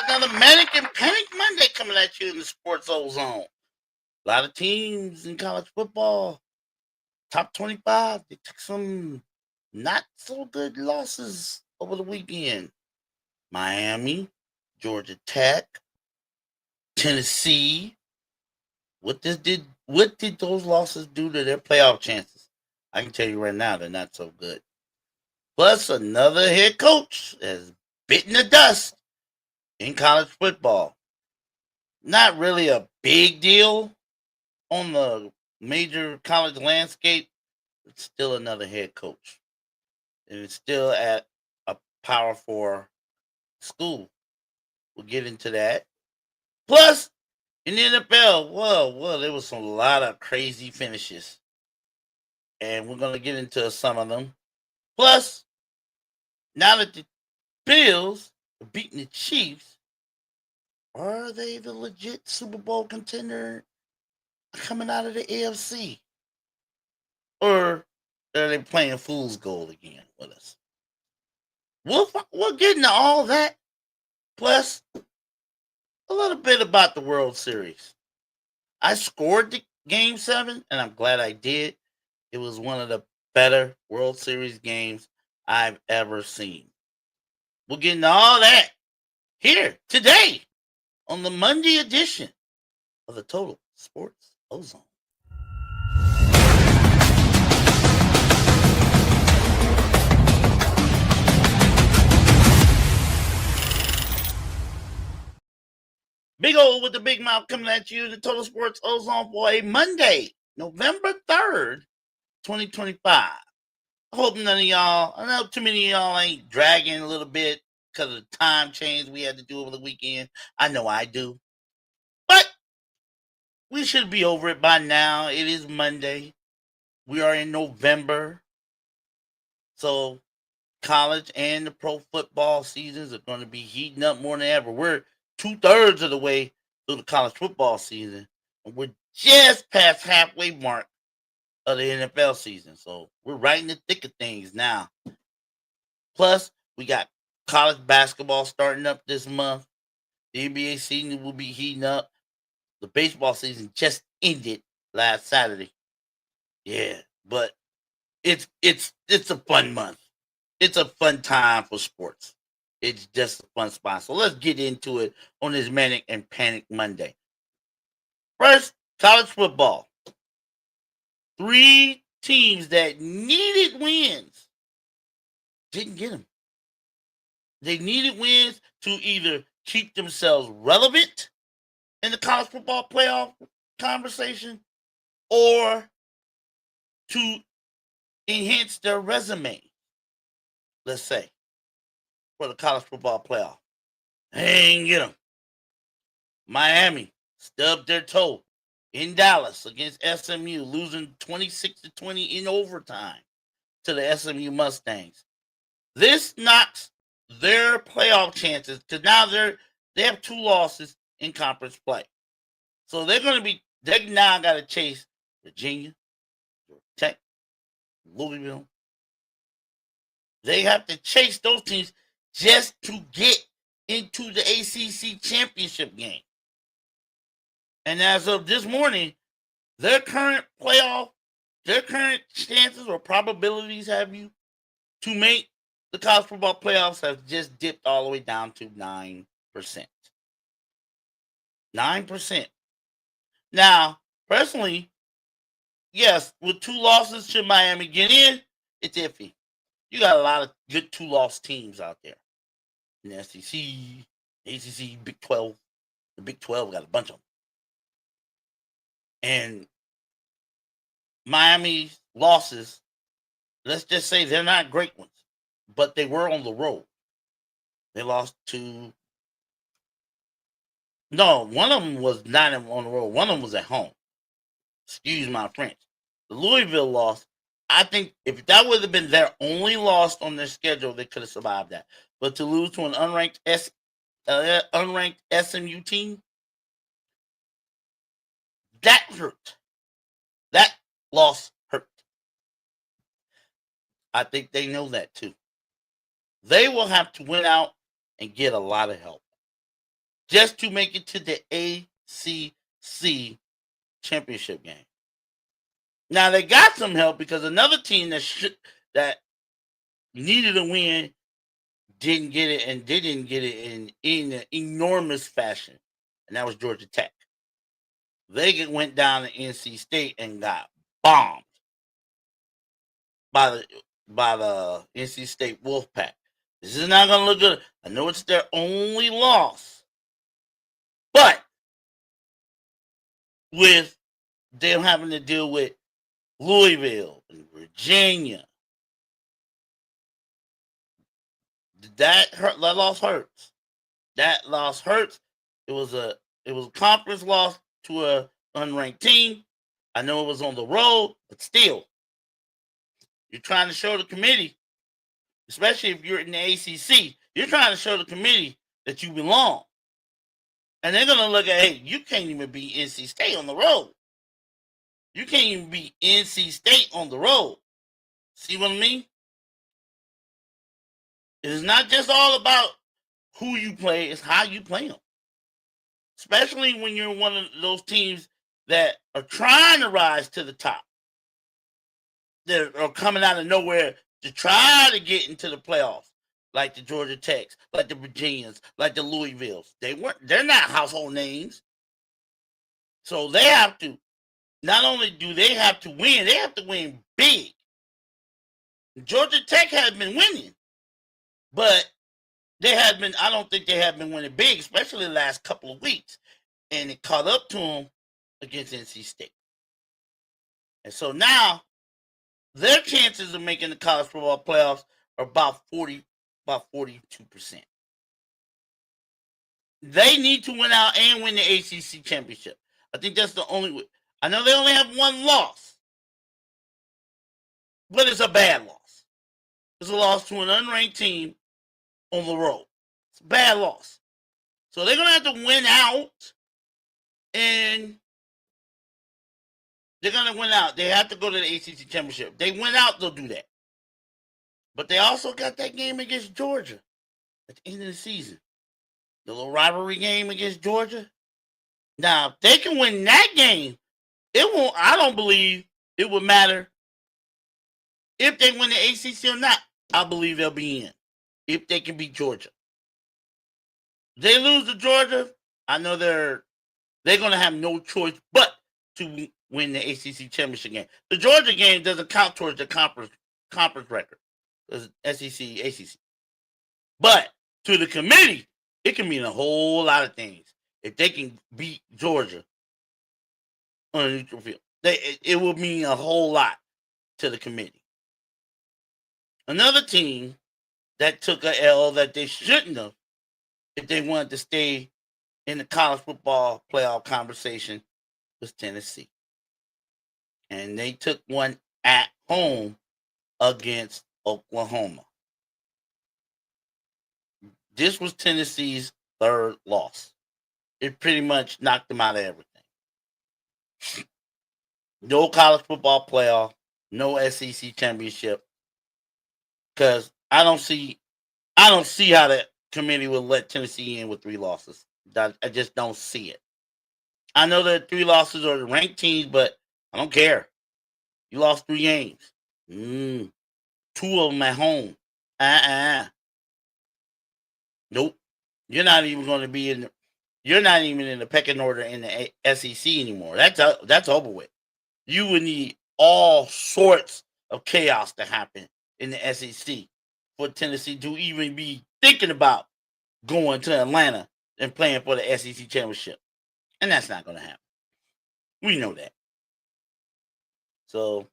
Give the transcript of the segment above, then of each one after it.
got another Manic and Panic Monday coming at you in the Sports Ozone. A lot of teams in college football, top 25, they took some not so good losses over the weekend. Miami, Georgia Tech, Tennessee. What did those losses do to their playoff chances? I can tell you right now, they're not so good. Plus, another head coach has bitten the dust in college football. Not really a big deal on the major college landscape. It's still another head coach, and it's still at a Power Four school. We'll get into that. Plus, in the NFL, well, there was a lot of crazy finishes, and we're gonna get into some of them. Plus, now that the Bills are beating the Chiefs, are they the legit Super Bowl contender coming out of the AFC? Or are they playing fool's gold again with us? We'll get into all that. Plus, a little bit about the World Series. I scored the game 7, and I'm glad I did. It was one of the better World Series games I've ever seen. We'll get into all that here today on the Monday edition of the Total Sports Ozone. Big O with the big mouth coming at you, the Total Sports Ozone for a Monday, November 3rd, 2025. I hope none of y'all, I know too many of y'all ain't dragging a little bit because of the time change we had to do over the weekend. I know I do. But we should be over it by now. It is Monday. We are in November. So college and the pro football seasons are going to be heating up more than ever. We're 2/3 of the way through the college football season, and we're just past halfway mark of the NFL season. So we're right in the thick of things now. Plus, we got college basketball starting up this month. The NBA season will be heating up. The baseball season just ended last Saturday. Yeah, but it's a fun month. It's a fun time for sports. It's just a fun spot. So let's get into it on this Manic and Panic Monday. First, college football. 3 teams that needed wins didn't get them. They needed wins to either keep themselves relevant in the college football playoff conversation or to enhance their resume, let's say, for the college football playoff. They ain't get them. Miami stubbed their toe in Dallas against SMU, losing 26-20 in overtime to the SMU Mustangs. This knocks their playoff chances because now they have 2 losses in conference play. So they now got to chase Virginia, Georgia Tech, Louisville. They have to chase those teams just to get into the ACC championship game. And as of this morning, their current chances or probabilities have you to make the college football playoffs have just dipped all the way down to 9%. 9%. Now, personally, yes, with 2 losses, should Miami get in? It's iffy. You got a lot of good 2-loss teams out there. In the SEC, ACC, Big 12. The Big 12 got a bunch of them. And Miami's losses, let's just say they're not great ones, but they were on the road. They lost to. No, one of them was not on the road. One of them was at home. Excuse my French. The Louisville loss, I think if that would have been their only loss on their schedule, they could have survived that. But to lose to an unranked SMU team, that hurt. That loss hurt. I think they know that too. They will have to win out and get a lot of help. just to make it to the ACC championship game. Now they got some help because another team that needed a win didn't get it, and they didn't get it in an enormous fashion, and that was Georgia Tech. They went down to NC State and got bombed by the NC State Wolfpack. This is not going to look good. I know it's their only loss, but with them having to deal with Louisville and Virginia, that loss hurts. That loss hurts. It was a conference loss to a unranked team. I know it was on the road, but still, you're trying to show the committee, especially if you're in the ACC, you're trying to show the committee that you belong. And they're going to look at, hey, you can't even beat NC State on the road. You can't even beat NC State on the road. See what I mean? It's not just all about who you play, it's how you play them. Especially when you're one of those teams that are trying to rise to the top. That are coming out of nowhere to try to get into the playoffs. Like the Georgia Techs, like the Virginians, like the Louisvilles. They're not household names. So they have to, not only do they have to win big. Georgia Tech has been winning, but I don't think they have been winning big, especially the last couple of weeks. And it caught up to them against NC State. And so now their chances of making the college football playoffs are about 42%. They need to win out and win the ACC championship. I think that's the only way. I know they only have one loss, but it's a bad loss. It's a loss to an unranked team on the road. It's a bad loss. So they're going to have to win out, and they're going to win out. They have to go to the ACC championship. If they win out, they'll do that. But they also got that game against Georgia at the end of the season. The little rivalry game against Georgia. Now, if they can win that game, I don't believe it would matter if they win the ACC or not. I believe they'll be in if they can beat Georgia. If they lose to Georgia, I know they're going to have no choice but to win the ACC championship game. The Georgia game doesn't count towards the conference record. SEC, ACC. But to the committee, it can mean a whole lot of things. If they can beat Georgia on a neutral field, it will mean a whole lot to the committee. Another team that took a L that they shouldn't have if they wanted to stay in the college football playoff conversation was Tennessee. And they took one at home against Oklahoma. This was Tennessee's third loss. It pretty much knocked them out of everything. No college football playoff, no SEC championship. Because I don't see how the committee will let Tennessee in with 3 losses. I just don't see it. I know that 3 losses are the ranked teams, but I don't care. You lost 3 games. 2 of them at home. Nope. You're not even going to be you're not even in the pecking order in the SEC anymore. That's over with. You would need all sorts of chaos to happen in the SEC for Tennessee to even be thinking about going to Atlanta and playing for the SEC championship. And that's not going to happen. We know that. So,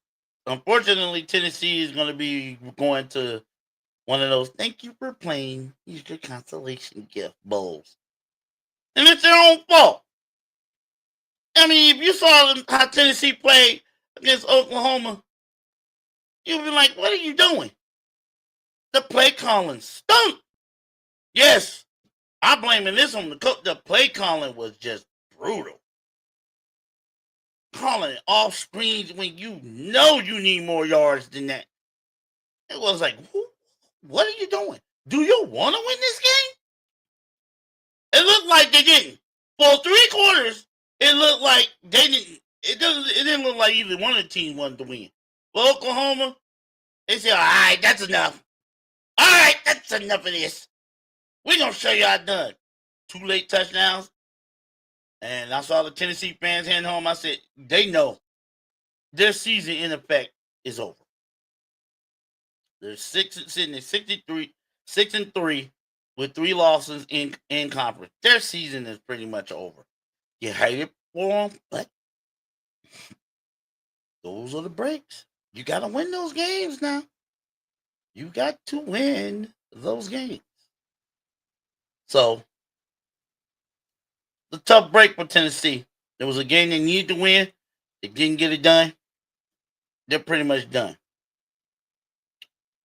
unfortunately, Tennessee is going to be going to one of those, thank you for playing, here's your consolation gift bowls. And it's their own fault. I mean, if you saw how Tennessee played against Oklahoma, you'd be like, what are you doing? The play calling stunk. Yes, I'm blaming this on the coach. The play calling was just brutal. Calling it off screens when you know you need more yards than that. It was like, what are you doing? Do you want to win this game? It looked like they didn't. For 3 quarters, it looked like they didn't. It didn't look like either one of the teams wanted to win. For Oklahoma, they said, "All right, that's enough. All right, that's enough of this. We're gonna show y'all done." 2 late touchdowns, and I saw the Tennessee fans heading home. I said, they know their season in effect is over. They're sitting at 63, 6-3 with 3 losses in conference. Their season is pretty much over. You hate it for them, but those are the breaks. You got to win those games now. You got to win those games. So, the tough break for Tennessee. There was a game they needed to win. They didn't get it done. They're pretty much done.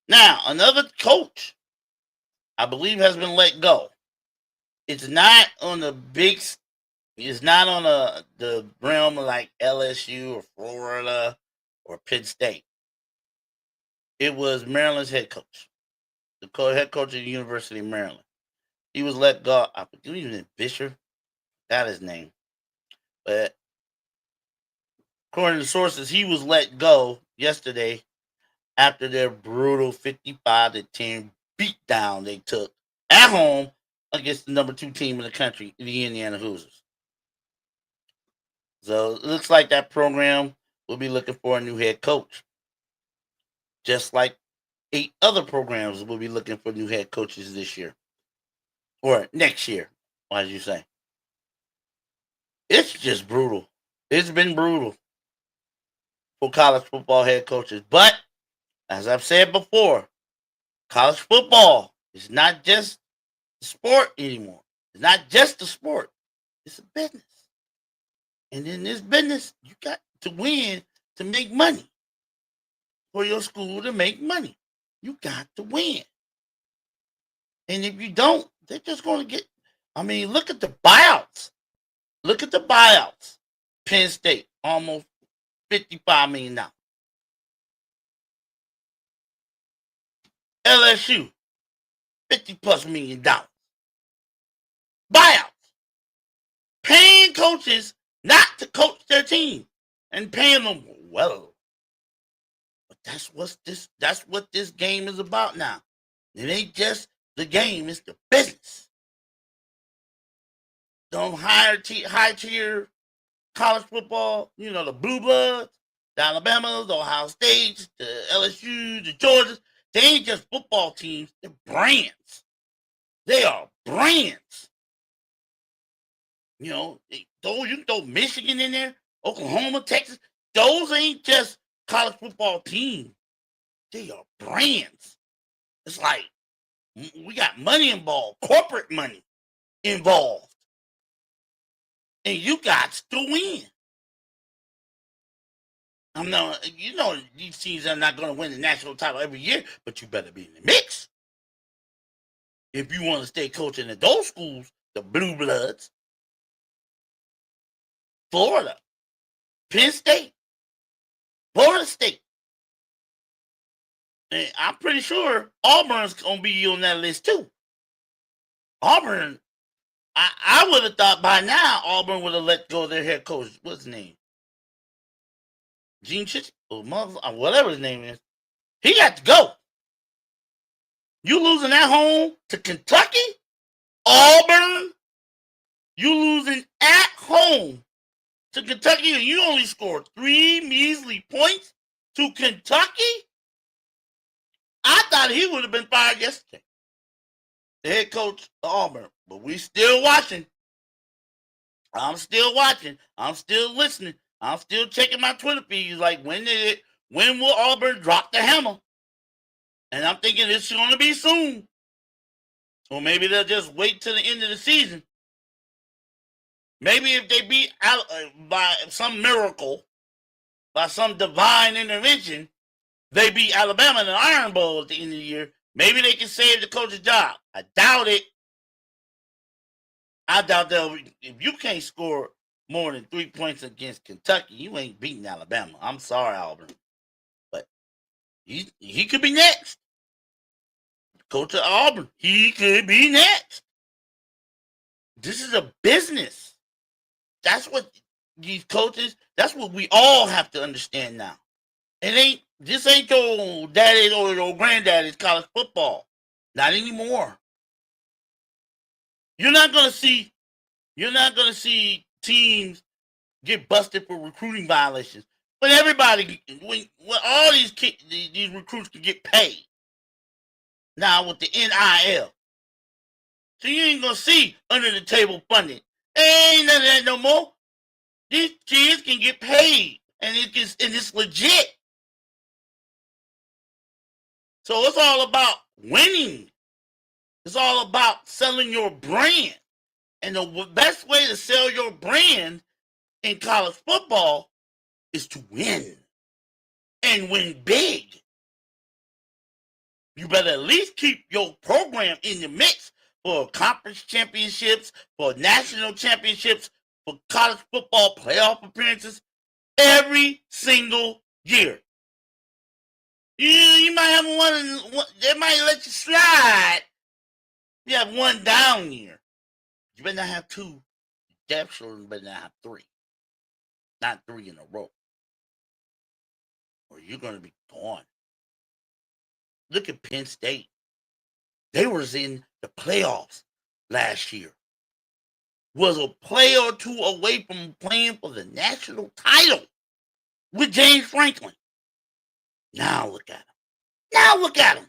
Now, another coach, I believe, has been let go. It's not on the big. It's not on the realm of like LSU or Florida or Penn State. It was Maryland's head coach, the head coach of the University of Maryland. He was let go. I believe he was Fisher. Got his name. But according to sources, he was let go yesterday after their brutal 55-10 beatdown they took at home against the number 2 team in the country, the Indiana Hoosiers. So it looks like that program will be looking for a new head coach. Just like 8 other programs will be looking for new head coaches this year. Or next year, why did you say? It's just brutal. It's been brutal for college football head coaches. But, as I've said before, college football is not just the sport anymore. It's not just a sport. It's a business. And in this business, you got to win to make money. For your school to make money. You got to win. And if you don't, they're just going to get... I mean, look at the buyouts. Look at the buyouts. Penn State, almost $55 million. LSU, $50+ million. Buyouts. Paying coaches not to coach their team. And paying them well. But that's what this game is about now. It ain't just the game, it's the business. Them high tier college football, the Blue Bloods, the Alabamas, the Ohio States, the LSU, the Georgias, they ain't just football teams, they're brands. They are brands. You can throw Michigan in there, Oklahoma, Texas. Those ain't just college football teams. They are brands. It's like we got money involved, corporate money involved. And you got to win. These teams are not going to win the national title every year, but you better be in the mix. If you want to stay coaching at those schools, the Blue Bloods, Florida, Penn State, Florida State. And I'm pretty sure Auburn's going to be on that list too. Auburn, I would have thought by now Auburn would have let go of their head coach. What's his name? Gene Chichik, or whatever his name is. He got to go. You losing at home to Kentucky? Auburn? You losing at home to Kentucky and you only scored 3 measly points to Kentucky? I thought he would have been fired yesterday. The head coach of Auburn. But we still watching. I'm still watching. I'm still listening. I'm still checking my Twitter feeds. Like, when will Auburn drop the hammer? And I'm thinking it's going to be soon. Or maybe they'll just wait till the end of the season. Maybe if they beat out by some miracle, by some divine intervention, they beat Alabama in the Iron Bowl at the end of the year, maybe they can save the coach's job. I doubt it. I doubt they'll. If you can't score more than 3 points against Kentucky, you ain't beating Alabama. I'm sorry, Auburn. But he could be next. Coach of Auburn, he could be next. This is a business. That's what these coaches, that's what we all have to understand now. This ain't your daddy or your granddaddy's college football. Not anymore. You're not gonna see teams get busted for recruiting violations. But when all these recruits can get paid now with the NIL. So you ain't gonna see under the table funding. Ain't none of that no more. These kids can get paid, and it's legit. So it's all about winning. It's all about selling your brand. And the best way to sell your brand in college football is to win. And win big. You better at least keep your program in the mix for conference championships, for national championships, for college football playoff appearances every single year. You might have one, they might let you slide. You have one down year. You better not have two. Damn sure you better not have three. Not three in a row. Or you're going to be gone. Look at Penn State. They was in the playoffs last year. Was a play or two away from playing for the national title with James Franklin. Now look at him.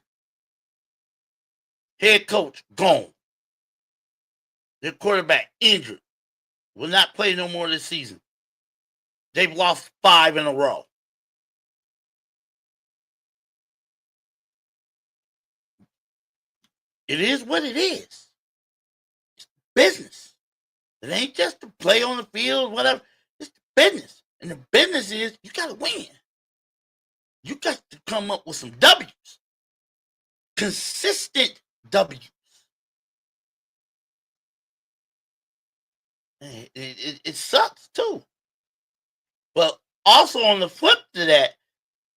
Head coach gone. Their quarterback injured. Will not play no more this season. They've lost 5 in a row. It is what it is. It's business. It ain't just to play on the field, whatever. It's business. And the business is you got to win. You got to come up with some W's. Consistent W's. It sucks too. But also on the flip to that,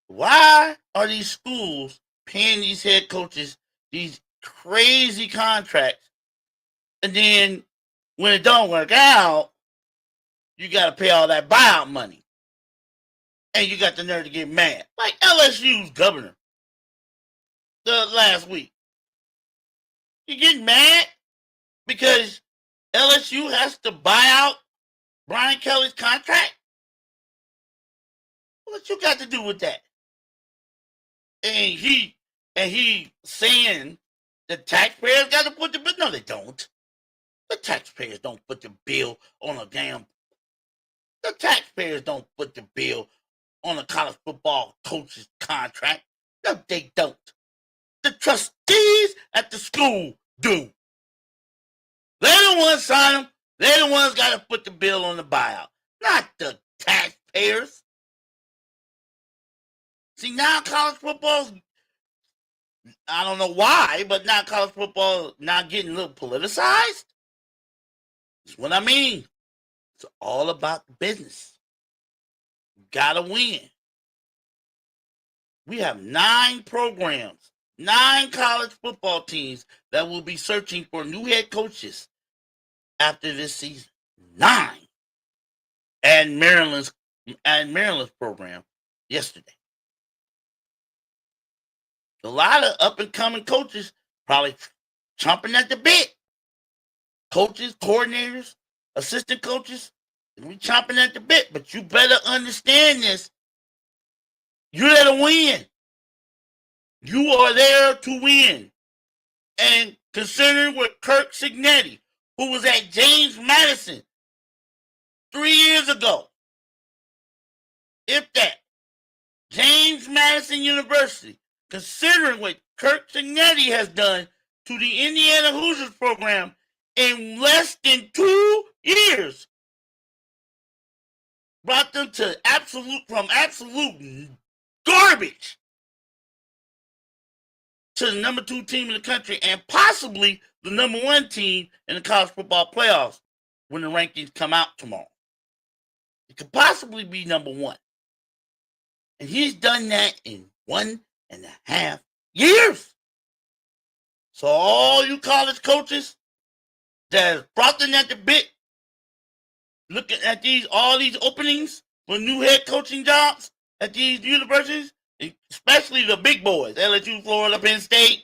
why are these schools paying these head coaches these crazy contracts, and then when it don't work out, you got to pay all that buyout money, and you got the nerve to get mad, like LSU's governor the last week. You getting mad because LSU has to buy out Brian Kelly's contract? What you got to do with that? And he saying the taxpayers got to put the bill. No, they don't. The taxpayers don't put the bill on a damn. The taxpayers don't put the bill on a college football coach's contract. No, they don't. The trustees at the school do. They're the ones sign them. They're the ones got to put the bill on the buyout, not the taxpayers. See, now college football's, I don't know why, but now college football not getting a little politicized. That's what I mean. It's all about the business. You gotta win. We have 9 programs, 9 college football teams that will be searching for new head coaches after this season. 9. And Maryland's program yesterday. A lot of up-and-coming coaches probably chomping at the bit. Coaches, coordinators, assistant coaches, we chomping at the bit. But you better understand this. You're there to win. You are there to win. And considering what Kirk Cignetti, who was at James Madison 3 years ago, if that, James Madison University, considering what Kirk Cignetti has done to the Indiana Hoosiers program in less than 2 years, brought them to absolute garbage to the number 2 team in the country and possibly the number 1 team in the college football playoffs when the rankings come out tomorrow. It could possibly be number 1. And he's done that in 1.5 years. So all you college coaches that's frothing at the bit, looking at all these openings for new head coaching jobs at these universities, especially the big boys, LSU, Florida, Penn State,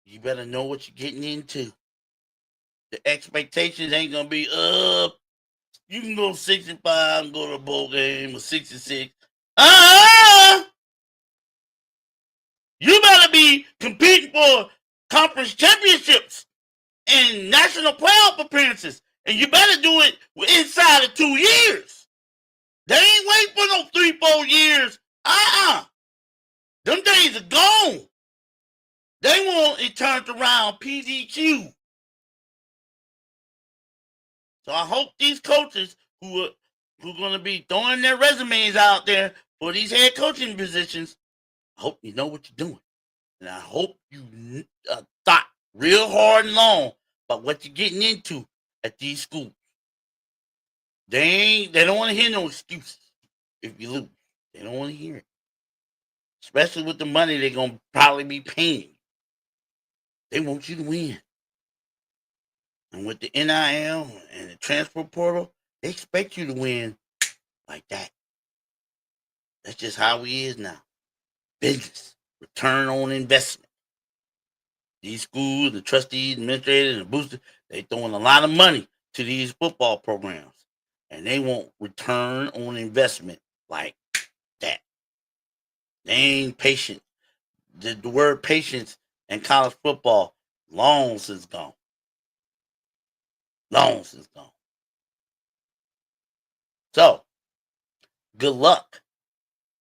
you better know what you're getting into. The expectations ain't gonna be up. You can go 65 and go to a bowl game or 66. You better be competing for conference championships and national playoff appearances, and you better do it inside of 2 years. They ain't waiting for no 3-4 years. Them days are gone. They want it turned around PDQ. So I hope these coaches who are going to be throwing their resumes out there for these head coaching positions, I hope you know what you're doing. And I hope you thought real hard and long about what you're getting into at these schools. They don't want to hear no excuses if you lose. They don't want to hear it. Especially with the money they're going to probably be paying. They want you to win. And with the NIL and the transfer portal, they expect you to win like that. That's just how it is now. Business. Return on investment. These schools, the trustees, administrators, and the boosters, they throwing a lot of money to these football programs. And they want return on investment like that. They ain't patient. The word patience in college football long since gone. Long since gone. So, good luck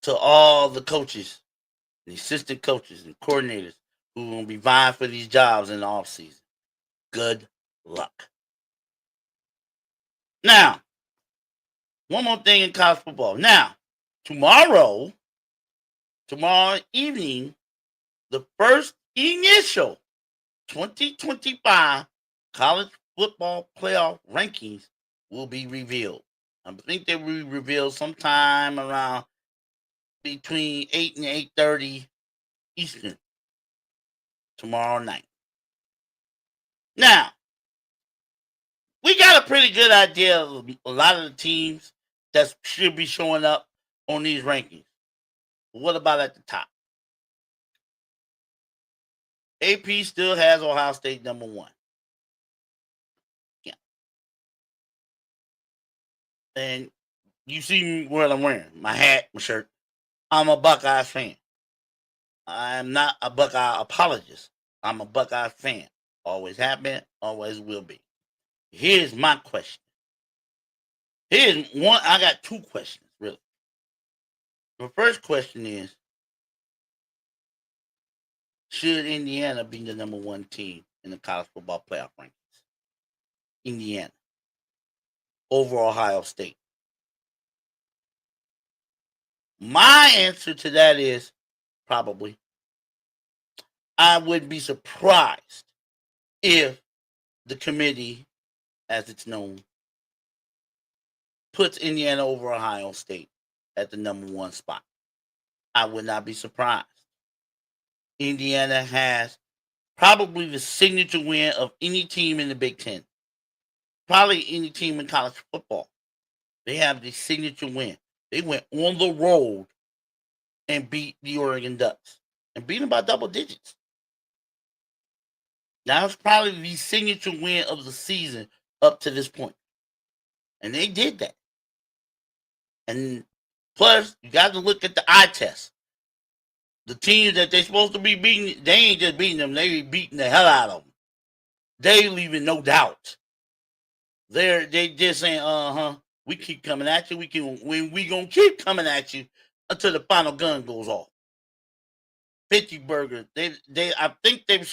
to all the coaches, the assistant coaches, and coordinators who are going to be vying for these jobs in the offseason. Good luck. Now, one more thing in college football. Now, tomorrow evening, the first initial 2025 college football playoff rankings will be revealed. I think they will be revealed sometime around between 8 and 8:30 Eastern tomorrow night. Now, we got a pretty good idea of a lot of the teams that should be showing up on these rankings. What about at the top? AP still has Ohio State number 1. Yeah. And you see what I'm wearing. My hat, my shirt. I'm a Buckeyes fan. I'm not a Buckeye apologist. I'm a Buckeye fan. Always have been, always will be. Here's my question. Here's one. I got 2 questions, really. The first question is, should Indiana be the number 1 team in the college football playoff rankings? Indiana. Over Ohio State. My answer to that is probably. I would be surprised if the committee, as it's known, puts Indiana over Ohio State at the number 1 spot. I would not be surprised. Indiana has probably the signature win of any team in the Big Ten. Probably any team in college football. They have the signature win. They went on the road and beat the Oregon Ducks. And beat them by double digits. That was probably the signature win of the season up to this point. And they did that. And plus, you got to look at the eye test. The teams that they're supposed to be beating, they ain't just beating them, they be beating the hell out of them. They leaving no doubt. They just saying, we keep coming at you. We gonna keep coming at you until the final gun goes off. 50 burgers. I think they've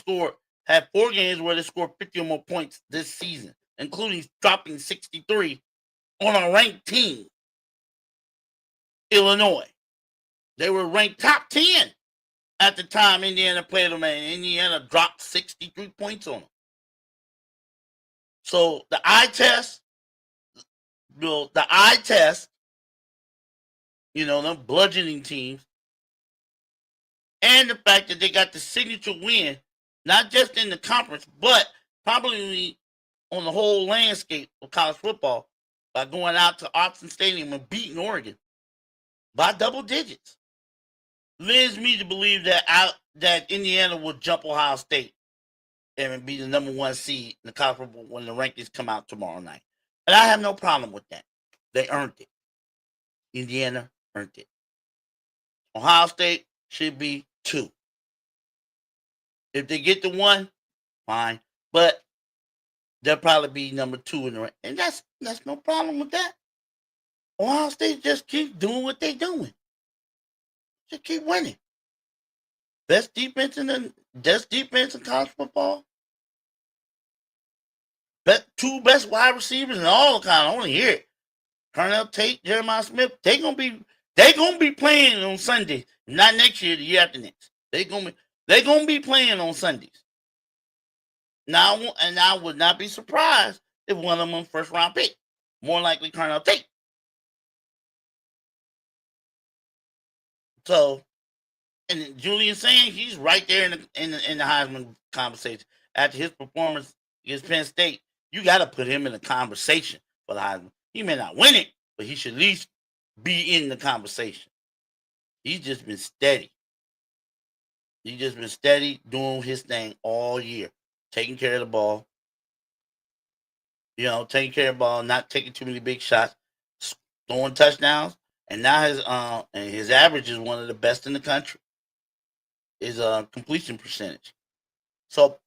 had 4 games where they scored 50 or more points this season, including dropping 63 on a ranked team, Illinois. They were ranked top 10 at the time Indiana played them, and Indiana dropped 63 points on them. So the eye test, them bludgeoning teams, and the fact that they got the signature win, not just in the conference, but probably on the whole landscape of college football by going out to Austin Stadium and beating Oregon by double digits. Leads me to believe that Indiana will jump Ohio State and be the number 1 seed in the college football when the rankings come out tomorrow night. And I have no problem with that. They earned it. Indiana earned it. Ohio State should be 2. If they get to 1, fine. But they'll probably be number 2 in the rank. And that's no problem with that. Ohio State just keep doing what they're doing. Just keep winning. Best defense in college football. 2 best wide receivers in all the kind. I only hear it. Cornell Tate, Jeremiah Smith. They gonna be playing on Sunday. Not next year, the year after next. They gonna be playing on Sundays. Now, and I would not be surprised if one of them first round pick. More likely Cornell Tate. So, and Julian saying he's right there in the Heisman conversation after his performance against Penn State. You got to put him in the conversation for the Heisman. He may not win it, but he should at least be in the conversation. He's just been steady. He's just been steady doing his thing all year, taking care of the ball. Taking care of the ball, not taking too many big shots, throwing touchdowns, and now his average is one of the best in the country. His completion percentage. So,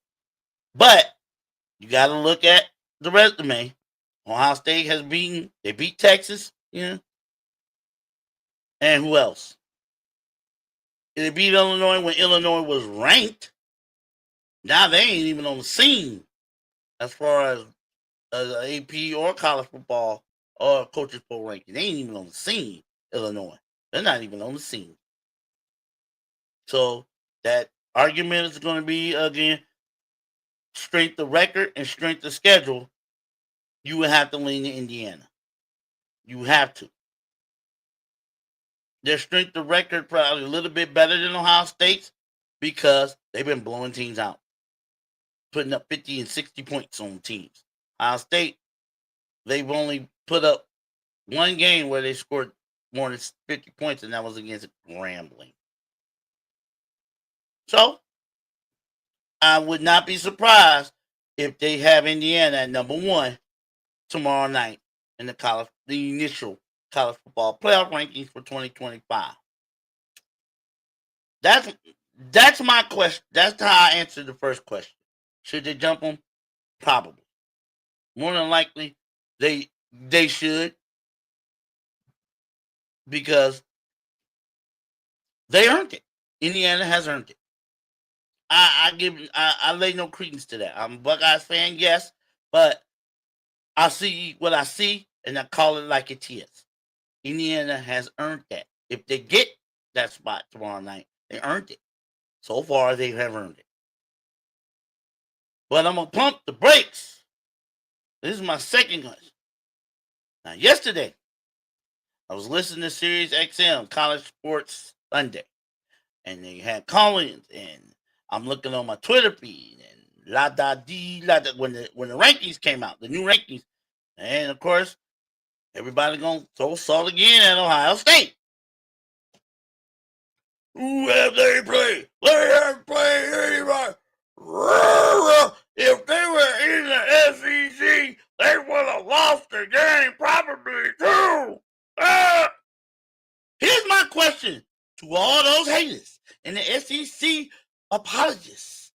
but you got to look at the resume. Ohio State they beat Texas, and who else? They beat Illinois when Illinois was ranked. Now they ain't even on the scene as far as AP or college football or coaches poll ranking. They ain't even on the scene, Illinois. They're not even on the scene. So that argument is going to be, again, strength of record and strength of schedule. You would have to lean to Indiana. You have to. Their strength of record probably a little bit better than Ohio State's because they've been blowing teams out, putting up 50 and 60 points on teams. Ohio State, they've only put up one game where they scored more than 50 points, and that was against Grambling. So, I would not be surprised if they have Indiana at number 1 tomorrow night in the initial college football playoff rankings for 2025. That's my question. That's how I answered the first question. Should they jump them? Probably. More than likely, they should, because they earned it. Indiana has earned it. I lay no credence to that. I'm a Buckeyes fan, yes, but I see what I see, and I call it like it is. Indiana has earned that. If they get that spot tomorrow night, they earned it. So far, they have earned it. But I'm going to pump the brakes. This is my second question. Now, yesterday, I was listening to Sirius XM, College Sports Sunday, and they had call-ins, and I'm looking on my Twitter feed, and when the rankings came out, the new rankings, and of course, everybody gonna throw salt again at Ohio State. Who have they played? They haven't played anybody. If they were in the SEC, they would have lost the game probably too. Here's my question to all those haters and the SEC apologists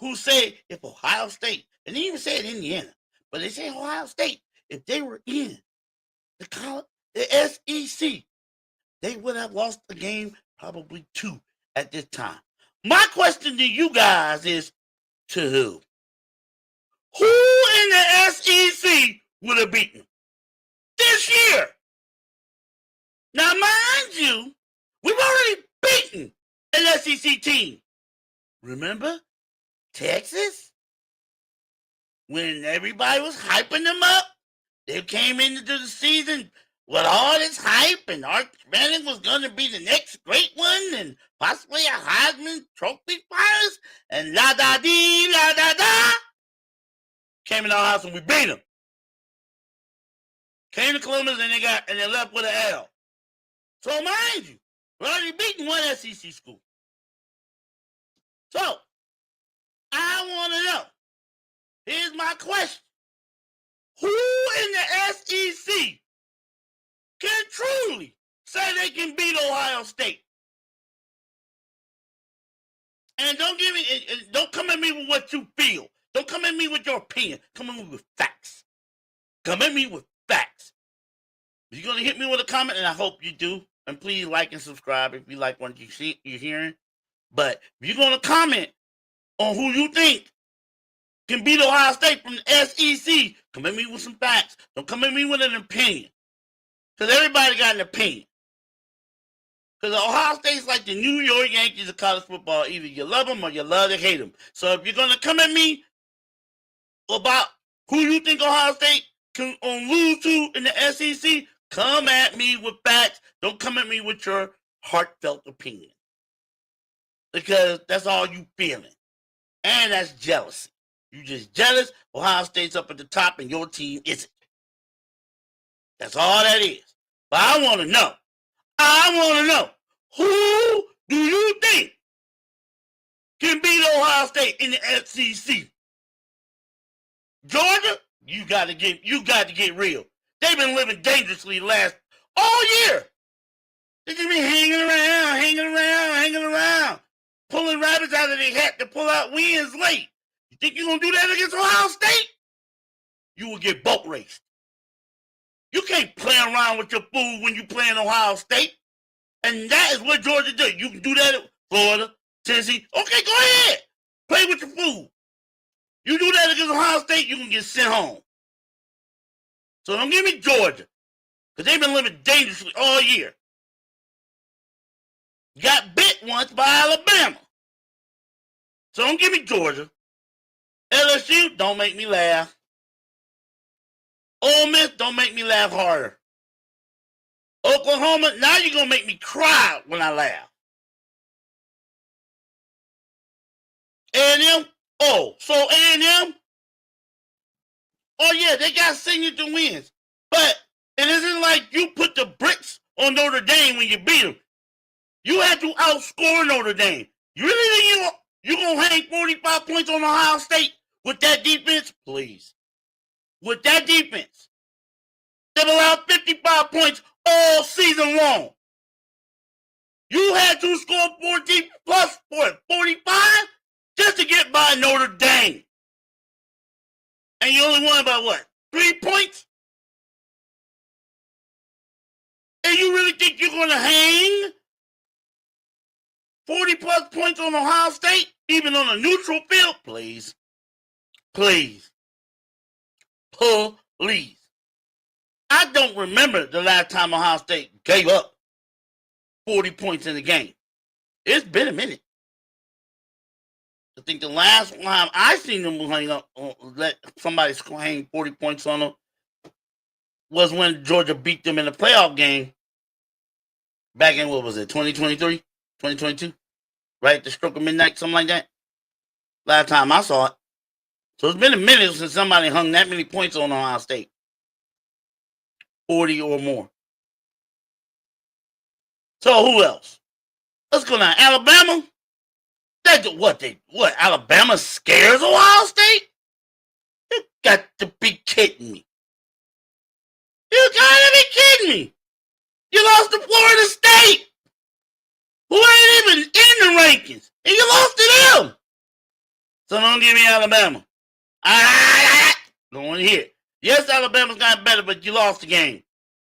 who say if Ohio State, and they even said Indiana, but they say Ohio State, if they were in the SEC, they would have lost the game probably 2 at this time. My question to you guys is, to who? Who in the SEC would have beaten this year? Now, mind you, we've already beaten an SEC team. Remember Texas? When everybody was hyping them up, they came into the season with all this hype, and Arch Manning was going to be the next great one, and possibly a Heisman Trophy finalist, and la-da-dee, la-da-da. came in our house and we beat them. Came to Columbus and they left with an L. So mind you, we're already beating one SEC school. So I want to know. Here's my question. Who in the SEC can truly say they can beat Ohio State? And don't come at me with what you feel. Don't come at me with your opinion. Come at me with facts. Come at me with facts. You're going to hit me with a comment, and I hope you do. And please like and subscribe if you like what you're hearing. But if you're going to comment on who you think can beat Ohio State from the SEC, come at me with some facts. Don't come at me with an opinion. Because everybody got an opinion. Because Ohio State's like the New York Yankees of college football. Either you love them or you love to hate them. So if you're going to come at me about who you think Ohio State can lose to in the SEC, come at me with facts. Don't come at me with your heartfelt opinion. Because that's all you feeling. And that's jealousy. You just jealous Ohio State's up at the top and your team isn't. That's all that is. But I want to know. Who do you think can beat Ohio State in the SEC? Georgia, you got to get real. They've been living dangerously all year. They just been hanging around, pulling rabbits out of their hat to pull out wins late. You think you're gonna do that against Ohio State? You will get boat raced. You can't play around with your food when you play in Ohio State. And that is what Georgia does. You can do that at Florida, Tennessee. Okay, go ahead. Play with your food. You do that against Ohio State, you can get sent home. So don't give me Georgia. Because they've been living dangerously all year. Got bit once by Alabama. So don't give me Georgia. LSU, don't make me laugh. Ole Miss, don't make me laugh harder. Oklahoma, now you're going to make me cry when I laugh. A&M, so A&M, oh yeah, they got signature wins. But it isn't like you put the bricks on Notre Dame when you beat them. You had to outscore Notre Dame. You really think you're going to hang 45 points on Ohio State with that defense? Please. With that defense. They've allowed 55 points all season long. You had to score 14 plus 45 just to get by Notre Dame. And you only won by what? 3 points? And you really think you're going to hang 40 plus points on Ohio State, even on a neutral field? Please. Please. Please. I don't remember the last time Ohio State gave up 40 points in the game. It's been a minute. I think the last time I seen them let somebody hang 40 points on them was when Georgia beat them in the playoff game back in, 2023? 2022? Right at the stroke of midnight, something like that. Last time I saw it. So it's been a minute since somebody hung that many points on Ohio State. 40 or more. So who else? Let's go now. Alabama. What? Alabama scares Ohio State? You got to be kidding me. You gotta be kidding me. You lost to Florida State, who ain't even in the rankings, and you lost to them. So don't give me Alabama. Don't want to hear it. Yes, Alabama's got better, but you lost the game.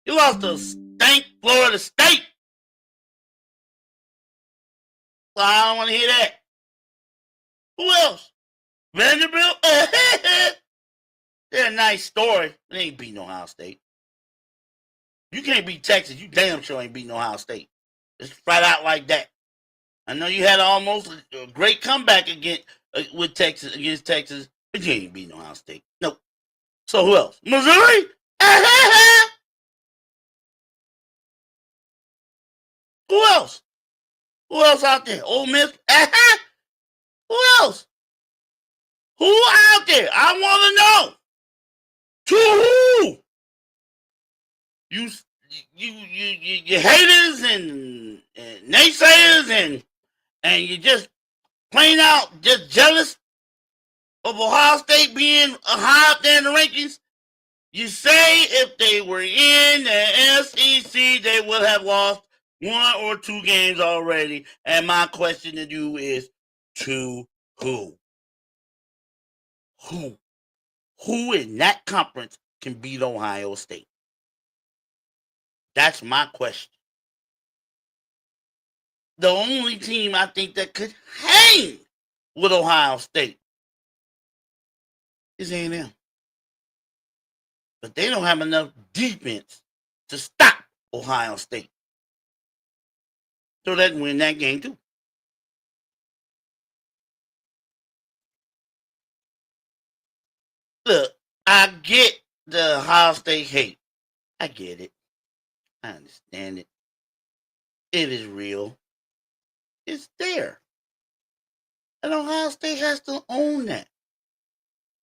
You lost to stank Florida State. So I don't want to hear that. Who else? Vanderbilt? They're a nice story. They ain't beating Ohio State. You can't beat Texas. You damn sure ain't beating Ohio State. It's flat out like that. I know you had almost a great comeback against Texas, but you ain't beating Ohio State. Nope. So who else? Missouri? Who else? Who else out there? Ole Miss? Who else? Who out there? I want to know. To who? You haters and naysayers and you just plain out just jealous of Ohio State being high up there in the rankings. You say if they were in the SEC, they would have lost 1 or 2 games already. And my question to you is, to who? Who in that conference can beat Ohio State? That's my question. The only team I think that could hang with Ohio State is A&M. But they don't have enough defense to stop Ohio State. So they can win that game too. Look, I get the Ohio State hate. I get it. I understand it. It is real. It's there. And Ohio State has to own that.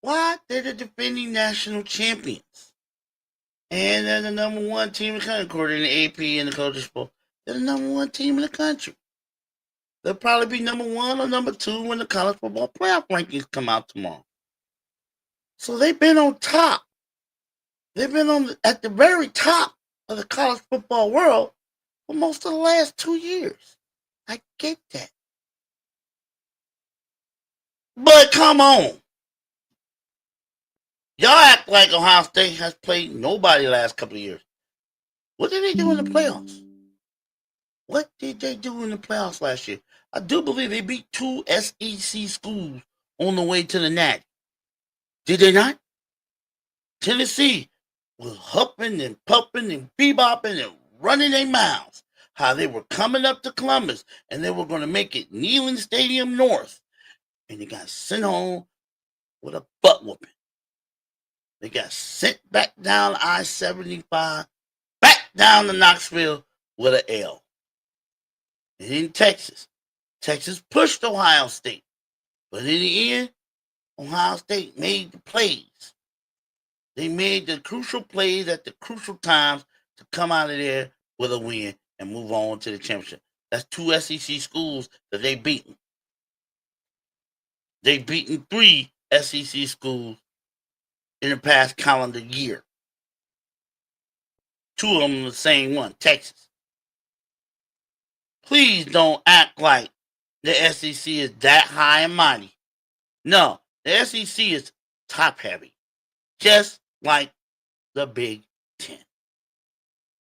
Why? They're the defending national champions. And they're the number 1 team in the country, according to AP and the Coaches Poll. They're the number 1 team in the country. They'll probably be number 1 or number 2 when the college football playoff rankings come out tomorrow. So they've been on top. They've been at the very top of the college football world for most of the last 2 years. I get that. But come on. Y'all act like Ohio State has played nobody the last couple of years. What did they do in the playoffs? What did they do in the playoffs last year? I do believe they beat 2 SEC schools on the way to the Natty. Did they not? Tennessee was huffing and puffing and bebopping and running their mouths. How they were coming up to Columbus and they were going to make it Neyland Stadium North. And they got sent home with a butt whooping. They got sent back down I-75, back down to Knoxville with an L. And in Texas pushed Ohio State. But in the end, Ohio State made the plays. They made the crucial plays at the crucial times to come out of there with a win and move on to the championship. That's 2 SEC schools that they beaten. They beaten 3 SEC schools in the past calendar year. 2 of them the same one, Texas. Please don't act like the SEC is that high and mighty. No, the SEC is top heavy, just like the Big Ten.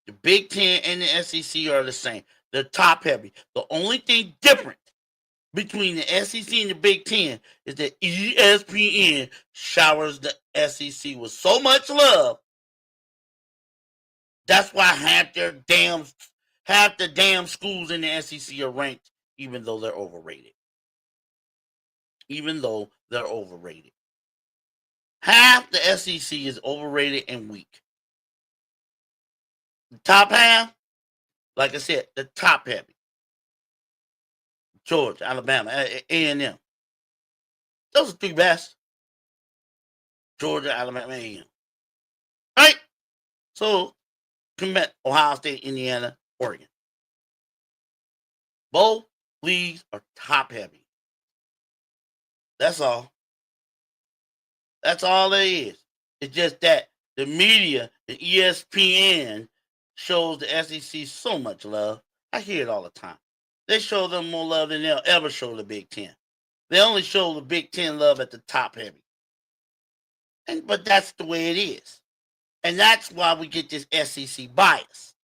The Big Ten and the SEC are the same. They're top heavy. The only thing different between the SEC and the Big Ten is that ESPN showers the SEC with so much love. That's why half the damn schools in the SEC are ranked, even though they're overrated. Half the SEC is overrated and weak. The top half, like I said, the top heavy. Georgia, Alabama, A&M. Those are 3 best. Georgia, Alabama, A&M. Right? So, commit Ohio State, Indiana, Oregon. Both leagues are top heavy. That's all. That's all it is. It's just that the media, the ESPN, shows the SEC so much love. I hear it all the time. They show them more love than they'll ever show the Big Ten. They only show the Big Ten love at the top heavy. But that's the way it is. And that's why we get this SEC bias.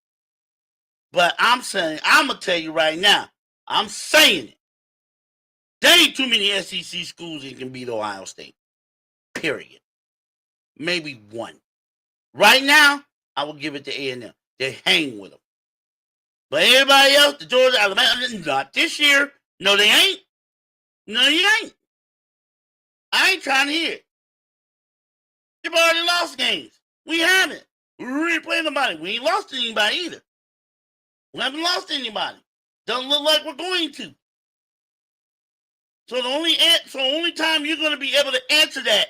But I'm going to tell you right now, I'm saying it. There ain't too many SEC schools that can beat Ohio State. Period. Maybe 1. Right now, I will give it to A&M. They hang with them. But everybody else, the Georgia, Alabama, not this year. No, they ain't. No, you ain't. I ain't trying to hear it. You've already lost games. We haven't. We ain't playing nobody. We ain't lost anybody either. We haven't lost anybody. Doesn't look like we're going to. So the only time you're going to be able to answer that,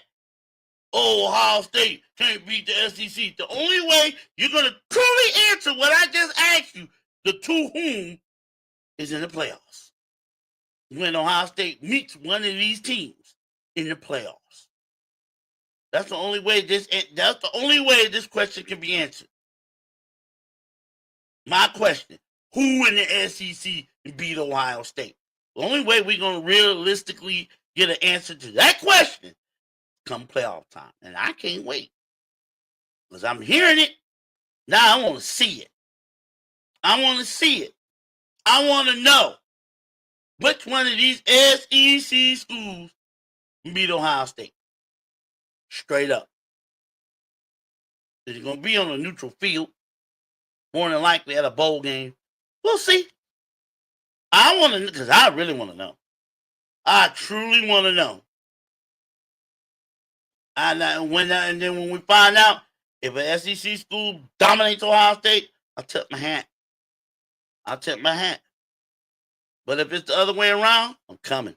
oh, Ohio State can't beat the SEC. The only way you're going to truly answer what I just asked you, the to whom, is in the playoffs. When Ohio State meets one of these teams in the playoffs. That's the only way this question can be answered. My question, who in the SEC beat Ohio State? The only way we're going to realistically get an answer to that question come playoff time. And I can't wait. Because I'm hearing it. Now I want to see it. I want to see it. I want to know which one of these SEC schools beat Ohio State. Straight up. Is it going to be on a neutral field? More than likely at a bowl game. We'll see. I want to, because I really want to know. I truly want to know. And then when we find out if an SEC school dominates Ohio State, I'll tip my hat. But if it's the other way around, I'm coming.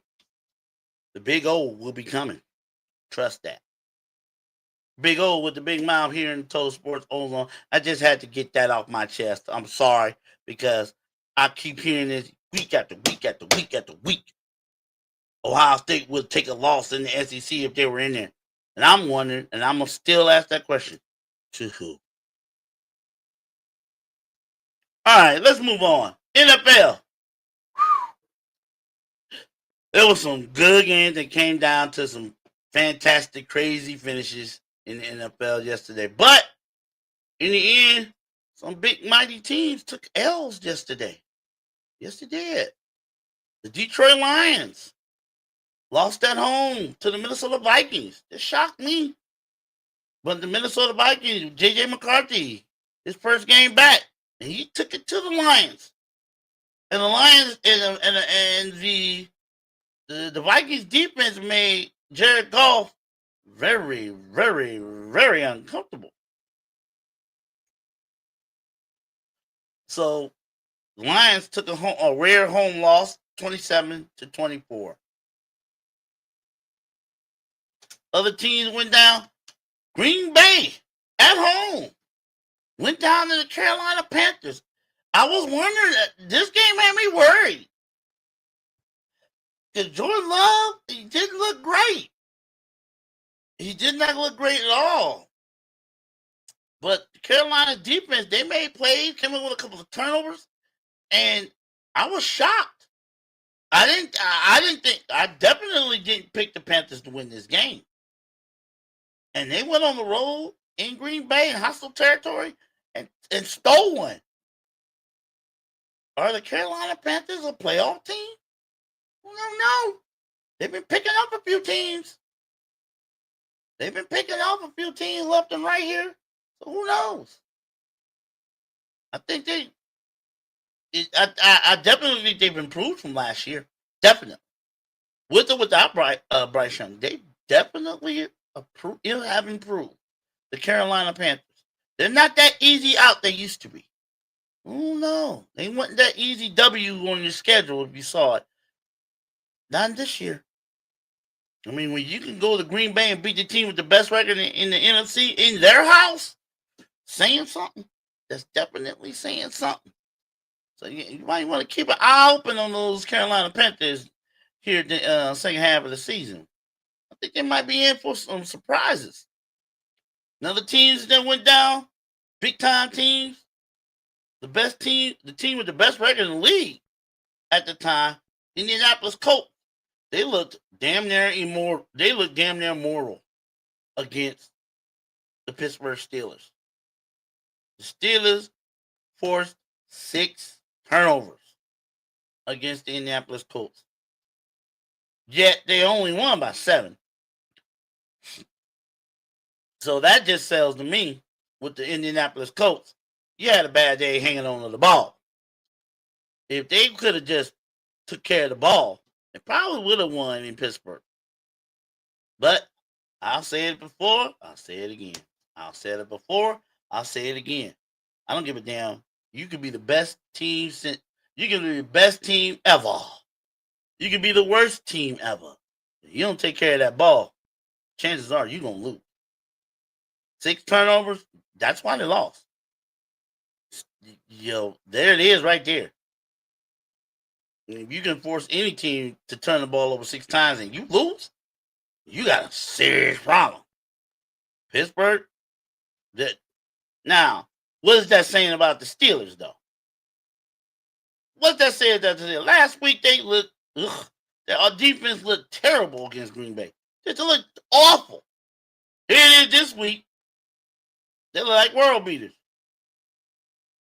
The big O will be coming. Trust that. Big O with the big mouth here in Total Sports Ozone. I just had to get that off my chest. I'm sorry because I keep hearing this week after week after week after week. Ohio State would take a loss in the SEC if they were in there. And I'm wondering, and I'm going to still ask that question, to who? All right, let's move on. NFL. There was some good games that came down to some fantastic, crazy finishes in the NFL yesterday. But in the end, some big, mighty teams took L's yesterday. Yes, they did. The Detroit Lions lost at home to the Minnesota Vikings. It shocked me. But the Minnesota Vikings, J.J. McCarthy, his first game back, and he took it to the Lions. And the Lions and the Vikings defense made Jared Goff very, very, very uncomfortable. So the Lions took a rare home loss, 27-24. Other teams went down. Green Bay at home went down to the Carolina Panthers. I was wondering, this game had me worried. Because Jordan Love, he didn't look great. He did not look great at all. But the Carolina defense, they made plays, came in with a couple of turnovers, and I was shocked. I definitely didn't pick the Panthers to win this game. And they went on the road in Green Bay in hostile territory and stole one. Are the Carolina Panthers a playoff team? I don't know. They've been picking up a few teams. Left and right here. So who knows? I think I definitely think they've improved from last year. Definitely. With or without Bryce Young, they definitely have improved. The Carolina Panthers. They're not that easy out they used to be. Oh no. They wasn't that easy W on your schedule if you saw it. Not this year. I mean, when you can go to Green Bay and beat the team with the best record in the NFC in their house, saying something. That's definitely saying something. So you might want to keep an eye open on those Carolina Panthers here at the second half of the season. I think they might be in for some surprises. Another teams that went down, big time teams. The team with the best record in the league at the time, Indianapolis Colts. They looked damn near immortal. They looked damn near mortal against the Pittsburgh Steelers. The Steelers forced 6 turnovers against the Indianapolis Colts. Yet they only won by 7. So that just sells to me with the Indianapolis Colts. You had a bad day hanging on to the ball. If they could have just took care of the ball, they probably would have won in Pittsburgh. But I'll say it before, I'll say it again. I'll say it before, I'll say it again. I don't give a damn. You could be the best team ever. You could be the worst team ever. You don't take care of that ball, chances are you're going to lose. 6 turnovers, that's why they lost. There it is right there. If you can force any team to turn the ball over 6 times and you lose, you got a serious problem. Pittsburgh, now, what is that saying about the Steelers, though? What's that saying? Last week they looked, our defense looked terrible against Green Bay. It looked awful. Here it is this week. They look like world beaters.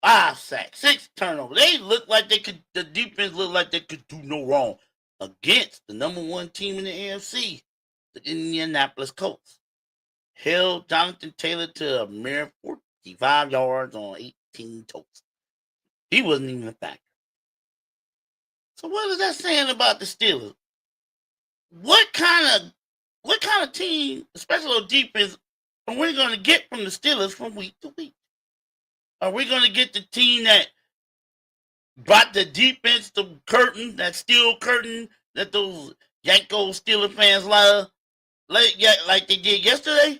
5 sacks, 6 turnovers. They look like the defense looked like they could do no wrong against the number 1 team in the AFC, the Indianapolis Colts. Held Jonathan Taylor to a mere 45 yards on 18 touchdowns. He wasn't even a factor. So what is that saying about the Steelers? What kind of team, especially on defense, are we going to get from the Steelers from week to week? Are we going to get the team that brought the defense to curtain, that steel curtain that those Yanko Steeler fans love, like they did yesterday?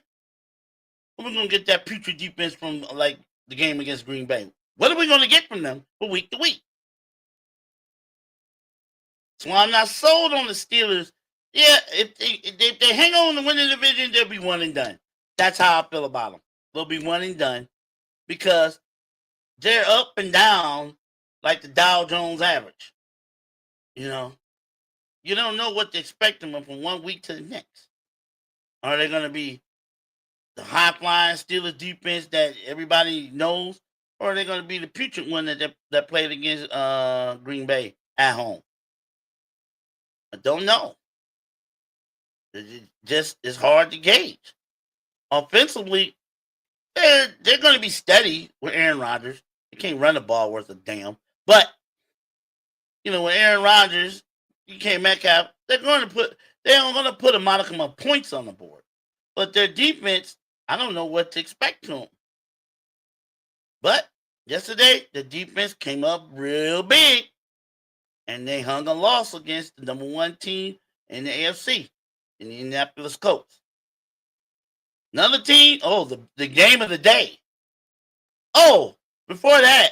Or we're going to get that putrid defense from like the game against Green Bay? What are we going to get from them from week to week? So I'm not sold on the Steelers. Yeah, if they hang on to win the division, they'll be 1 and done. That's how I feel about them. They'll be 1 and done because they're up and down like the Dow Jones average. You don't know what to expect them from 1 week to the next. Are they going to be the high-flying Steelers defense that everybody knows, or are they going to be the putrid one that played against Green Bay at home? I don't know. It's hard to gauge. Offensively, they're going to be steady with Aaron Rodgers. They can't run the ball worth a damn. But, with Aaron Rodgers, Metcalf, they're going to put a modicum of points on the board. But their defense, I don't know what to expect to them. But yesterday, the defense came up real big. And they hung a loss against the number 1 team in the AFC, in the Indianapolis Colts. Another team, the game of the day. Oh, before that,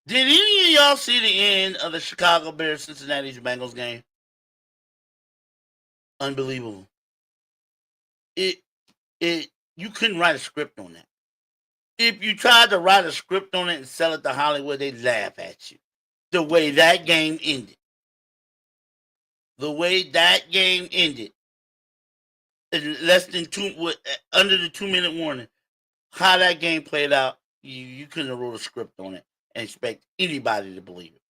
did any of y'all see the end of the Chicago Bears Cincinnati Bengals game? Unbelievable. You couldn't write a script on that. If you tried to write a script on it and sell it to Hollywood, they'd laugh at you. The way that game ended. Less than under the 2-minute warning. How that game played out, you couldn't have wrote a script on it and expect anybody to believe it.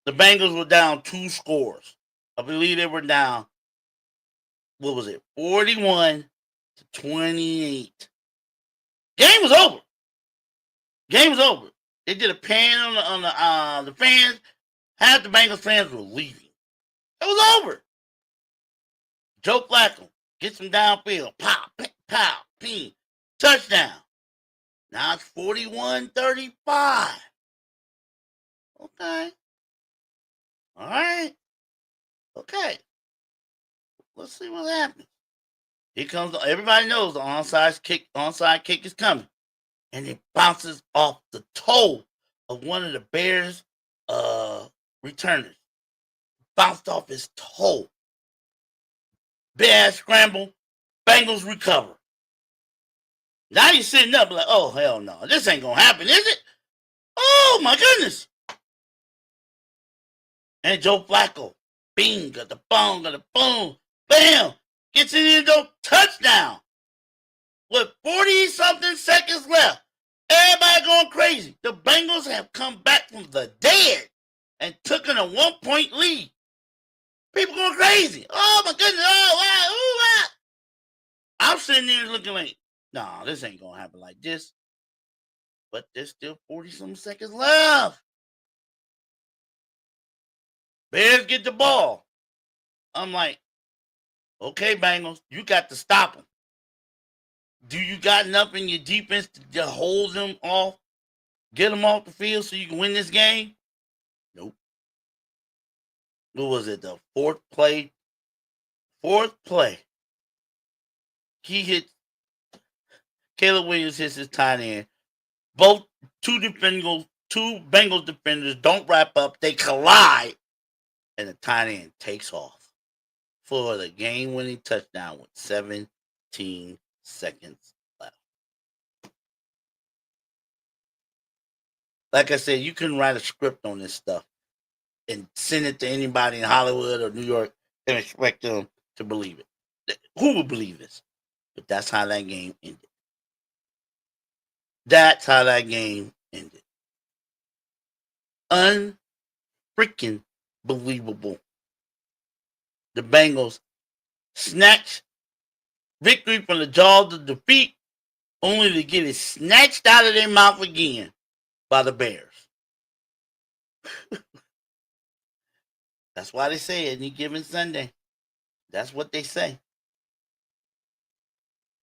The Bengals were down 2 scores. I believe they were down, 41-28. Game was over. They did a pan on the fans. Half the Bengals fans were leaving. It was over. Joe Flacco gets him downfield. Pow, pow, ping. Touchdown. Now it's 41-35. Okay. All right. Okay. Let's see what happens. Here comes, everybody knows the onside kick is coming. And it bounces off the toe of one of the Bears returners. Bounced off his toe. Bad scramble. Bengals recover. Now you're sitting up like, oh, hell no. This ain't going to happen, is it? Oh, my goodness. And Joe Flacco. Bing, got the boom. Bam. Gets it in the touchdown. With 40-something seconds left. Everybody going crazy. The Bengals have come back from the dead and taken a 1-point lead. People going crazy. Oh, my goodness. Oh, wow. Ooh, wow. I'm sitting there looking like, no, this ain't going to happen like this. But there's still 40-some seconds left. Bears get the ball. I'm like, okay, Bengals, you got to stop them. Do you got enough in your defense to hold them off, get them off the field so you can win this game? Nope. what was it, the fourth play? Fourth play. He hit, Caleb Williams hits his tight end. Both two Bengals defenders don't wrap up. They collide, and the tight end takes off for the game-winning touchdown with 17 seconds left. Like I said, you couldn't write a script on this stuff and send it to anybody in Hollywood or New York and expect them to believe it. Who would believe this? But that's how that game ended. That's how that game ended. Unfreaking believable. The Bengals snatched victory from the jaws of defeat, only to get it snatched out of their mouth again by the Bears. That's why they say any given Sunday. That's what they say.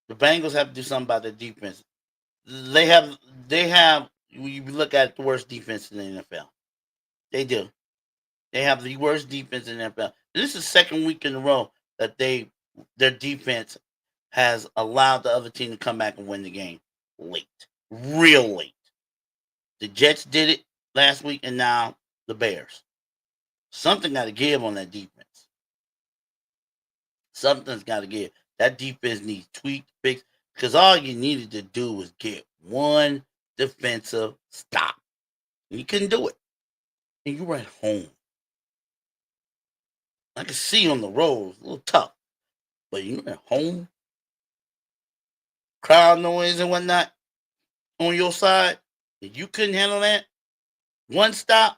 The Bengals have to do something about their defense. They have. You look at the worst defense in the NFL. They do. They have the worst defense in the NFL. This is the second week in a row that their defense has allowed the other team to come back and win the game late, real late. The Jets did it last week, and now the Bears. Something got to give on that defense. Something's got to give. That defense needs tweaked, fixed, because all you needed to do was get one defensive stop. And you couldn't do it. And you were at home. I can see on the road, a little tough. But you're at home. Crowd noise and whatnot on your side. And you couldn't handle that. One stop.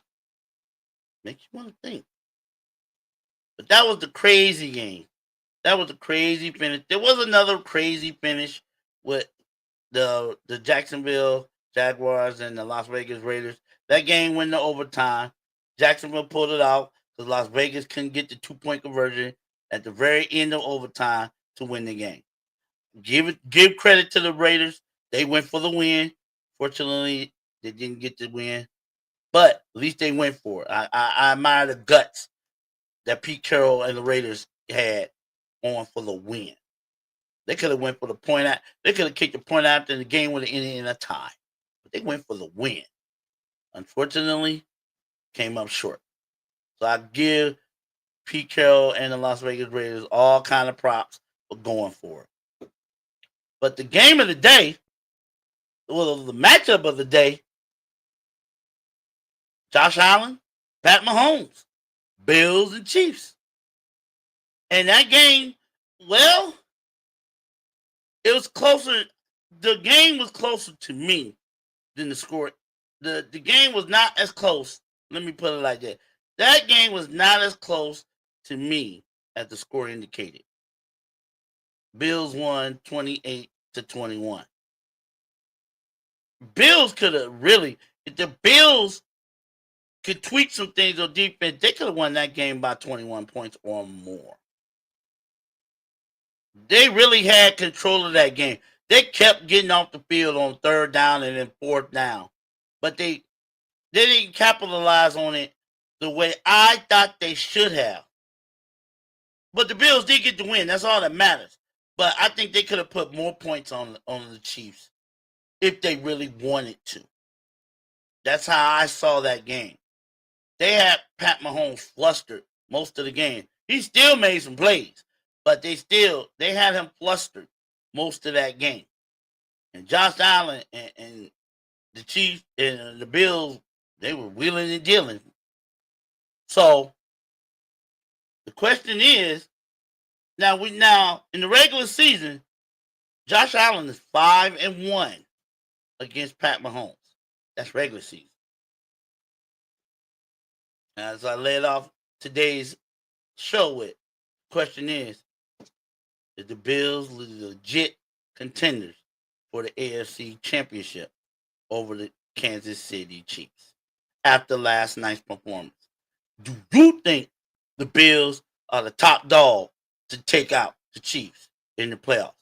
Makes you want to think. But that was the crazy game. That was a crazy finish. There was another crazy finish with the Jacksonville Jaguars and the Las Vegas Raiders. That game went to overtime. Jacksonville pulled it out because Las Vegas couldn't get the 2-point conversion at the very end of overtime to win the game. Give credit to the Raiders. They went for the win. Fortunately, they didn't get the win. But at least they went for it. I admire the guts that Pete Carroll and the Raiders had on for the win. They could have went for the point out. They could have kicked the point out, and the game would have ended in a tie. But they went for the win. Unfortunately, came up short. So I give Pete Carroll and the Las Vegas Raiders all kind of props for going for it. But the game of the day, well, the matchup of the day, Josh Allen, Pat Mahomes, Bills and Chiefs. And that game, well, it was closer. The game was closer to me than the score. The game was not as close. Let me put it like that. That game was not as close to me as the score indicated. Bills won 28-21. Bills could have really, if the Bills could tweak some things on defense, they could have won that game by 21 points or more. They really had control of that game. They kept getting off the field on third down and then fourth down. But they didn't capitalize on it the way I thought they should have. But the Bills did get the win. That's all that matters. But I think they could have put more points on the Chiefs if they really wanted to. That's how I saw that game. They had Pat Mahomes flustered most of the game. He still made some plays, but they had him flustered most of that game. And Josh Allen and the Chiefs and the Bills, they were wheeling and dealing. So the question is, now in the regular season, Josh Allen is 5-1 against Pat Mahomes. That's regular season. As I led off today's show with, the question is the Bills legit contenders for the AFC Championship over the Kansas City Chiefs after last night's performance? Do you think the Bills are the top dog to take out the Chiefs in the playoffs?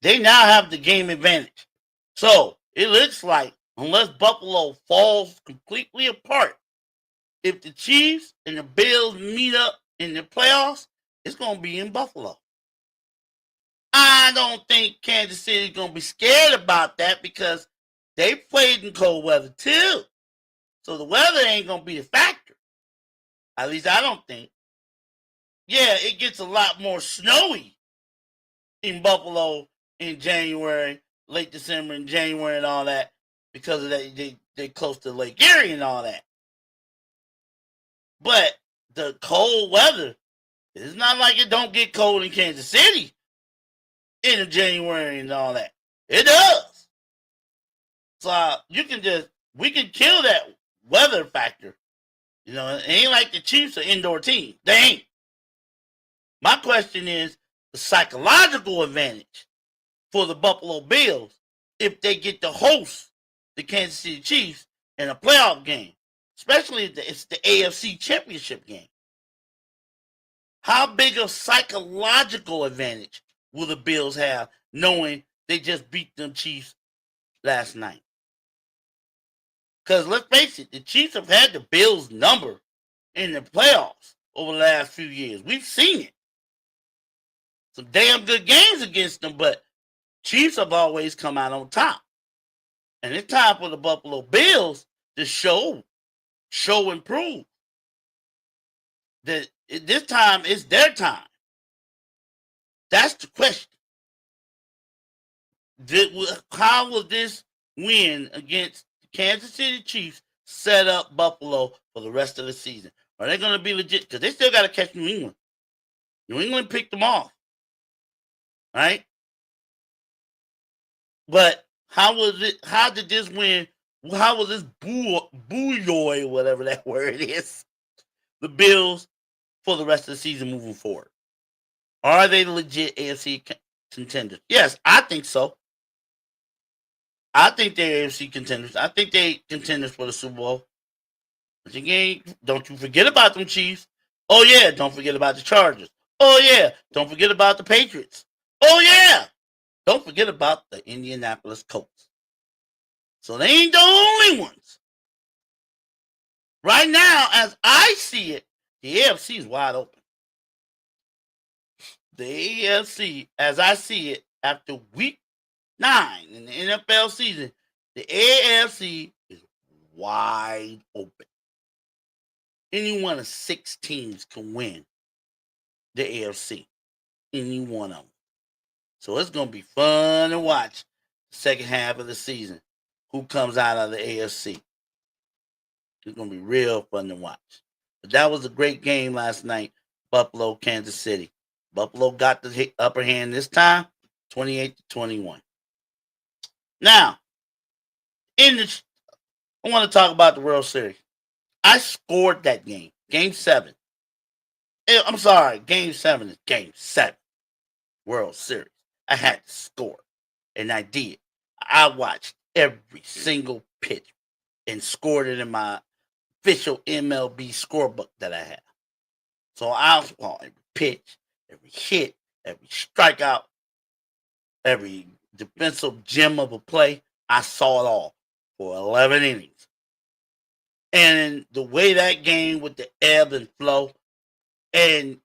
They now have the game advantage. So it looks like, unless Buffalo falls completely apart, if the Chiefs and the Bills meet up in the playoffs, it's going to be in Buffalo. I don't think Kansas City is going to be scared about that because they played in cold weather too. So the weather ain't going to be a factor. At least I don't think. Yeah, it gets a lot more snowy in Buffalo in January, late December and January and all that because of that they close to Lake Erie and all that. But the cold weather, it's not like it don't get cold in Kansas City in January and all that. It does. So we can kill that weather factor. You know, it ain't like the Chiefs are indoor team. They ain't. My question is the psychological advantage for the Buffalo Bills if they get to host the Kansas City Chiefs in a playoff game, especially if it's the AFC Championship game. How big of psychological advantage will the Bills have knowing they just beat them Chiefs last night? Because let's face it, the Chiefs have had the Bills' number in the playoffs over the last few years. We've seen it. Some damn good games against them, but Chiefs have always come out on top. And it's time for the Buffalo Bills to show and prove that this time is their time. That's the question. How will this win against the Kansas City Chiefs set up Buffalo for the rest of the season? Are they going to be legit? Because they still got to catch New England. New England picked them off. Right? But how did this win? How was this booyoy, whatever that word is, the Bills for the rest of the season moving forward? Are they legit AFC contenders? Yes, I think so. I think they're AFC contenders. I think they contenders for the Super Bowl. But again, don't you forget about them Chiefs. Oh yeah, don't forget about the Chargers. Oh yeah, don't forget about the Patriots. Oh yeah, don't forget about the Indianapolis Colts. So they ain't the only ones. Right now, as I see it, the AFC is wide open. The AFC, as I see it, after week 9 in the NFL season, the AFC is wide open. Any one of 6 teams can win the AFC. Any one of them. So it's going to be fun to watch the second half of the season. Who comes out of the AFC? It's going to be real fun to watch. But that was a great game last night. Buffalo, Kansas City. Buffalo got the upper hand this time, 28-21. Now, I want to talk about the World Series. I scored that game. Game 7. I'm sorry, Game 7 is Game 7. World Series. I had to score. And I did. I watched every single pitch and scored it in my official MLB scorebook that I have. So I saw every pitch, every hit, every strikeout, every defensive gem of a play. I saw it all for 11 innings. And the way that game with the ebb and flow and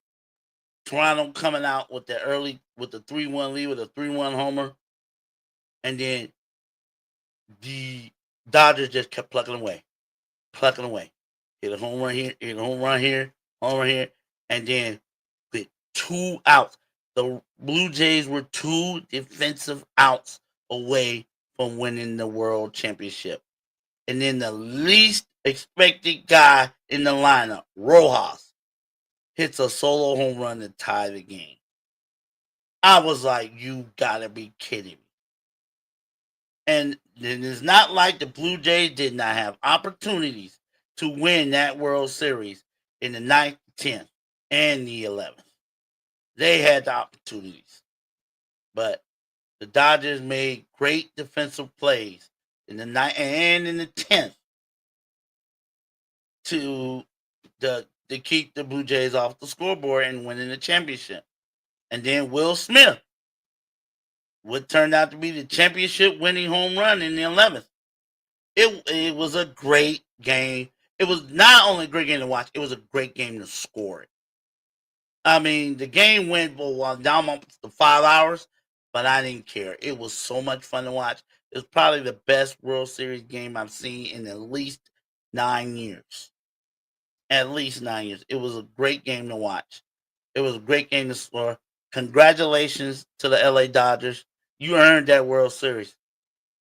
Toronto coming out with the 3-1 lead with a 3-1 homer. And then the Dodgers just kept plucking away. Hit a home run here, home run here. And then with 2 outs, the Blue Jays were 2 defensive outs away from winning the World Championship. And then the least expected guy in the lineup, Rojas, hits a solo home run to tie the game. I was like, you gotta be kidding me. And it's not like the Blue Jays did not have opportunities to win that World Series in the 9th, 10th, and the 11th. They had the opportunities. But the Dodgers made great defensive plays in the 9th and in the 10th to keep the Blue Jays off the scoreboard and winning the championship. And then Will Smith, what turned out to be the championship winning home run in the 11th. It was a great game. It was not only a great game to watch, it was a great game to score it. I mean, the game went down to 5 hours, but I didn't care. It was so much fun to watch. It was probably the best World Series game I've seen in at least 9 years. At least 9 years. It was a great game to watch. It was a great game to score. Congratulations to the LA Dodgers. You earned that World Series.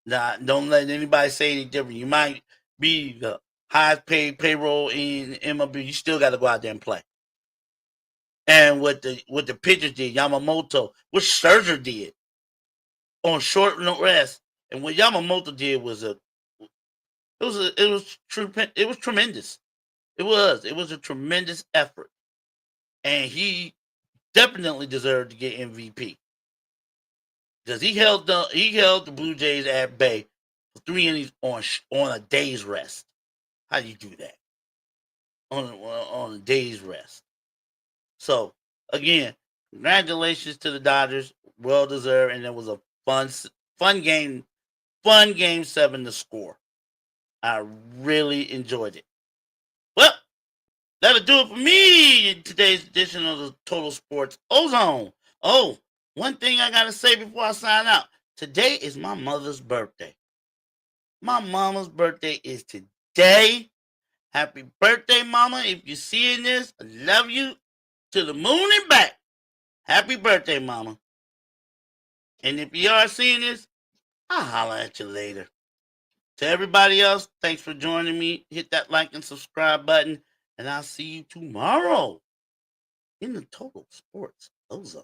Now, don't let anybody say any different. You might be the highest paid payroll in MLB. You still got to go out there and play. And what the pitchers did, Yamamoto, what Scherzer did on short rest, and what Yamamoto did was it was tremendous. It was a tremendous effort, and he definitely deserved to get MVP because he held the Blue Jays at bay for 3 innings on a day's rest. How do you do that on a day's rest? So again, congratulations to the Dodgers, well deserved, and it was a fun game, game 7 to score. I really enjoyed it. Well, that'll do it for me in today's edition of the Total Sports Ozone. Oh, one thing I gotta say before I sign out. Today is my mother's birthday. My mama's birthday is today. Happy birthday, mama. If you're seeing this, I love you to the moon and back. Happy birthday, mama. And if you are seeing this, I'll holler at you later. To everybody else, thanks for joining me. Hit that like and subscribe button, and I'll see you tomorrow in the Total Sports Ozone.